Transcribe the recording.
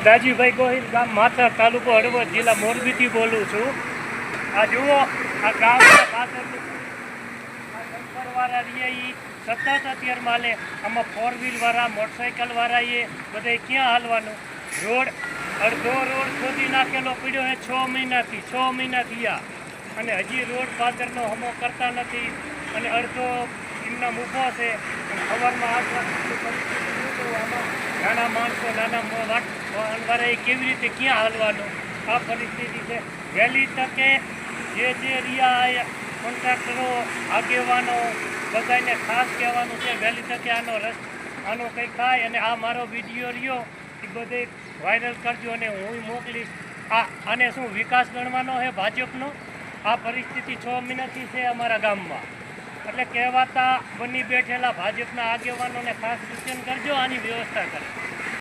દાજીભાઈ ગોહિલ, ગામ માથા, તાલુકો હળવદ, જિલ્લા મોરબીથી બોલું છું. આ જુઓ, આ ગામના પાછળનું આ ડમ્પરવાળા રહ્યા સતત અત્યારે માલે. આમાં 4 વ્હીલવાળા, મોટરસાઇકલવાળા એ બધે ક્યાં હાલવાનું? રોડ અડધો રોડ ખોદી નાખેલો પડ્યો છે 6 મહિનાથી. 6 મહિના થયા અને હજી રોડ પાછળનો હમો કરતા નથી. અને અડધો એમના ઊભો છે. સવારમાં 8 વાગ્યાની આમાં નાના માણસો, નાના વાળા કેવી રીતે ક્યાં હાલવાનું? આ પરિસ્થિતિ છે. વહેલી તકે જે રહ્યા કોન્ટ્રાક્ટરો, આગેવાનો, બધાને ખાસ કહેવાનું છે વહેલી તકે આનો કંઈક થાય. અને આ મારો વિડીયો રહ્યો એ બધે વાયરલ કરજો અને હું મોકલીશ. આને શું વિકાસ ગણવાનો છે ભાજપનો? આ પરિસ્થિતિ 6 મહિનાથી છે અમારા ગામમાં. એટલે કહેવાતા બની બેઠેલા ભાજપના આગેવાનોને ખાસ સૂચન કરજો, આની વ્યવસ્થા કરે.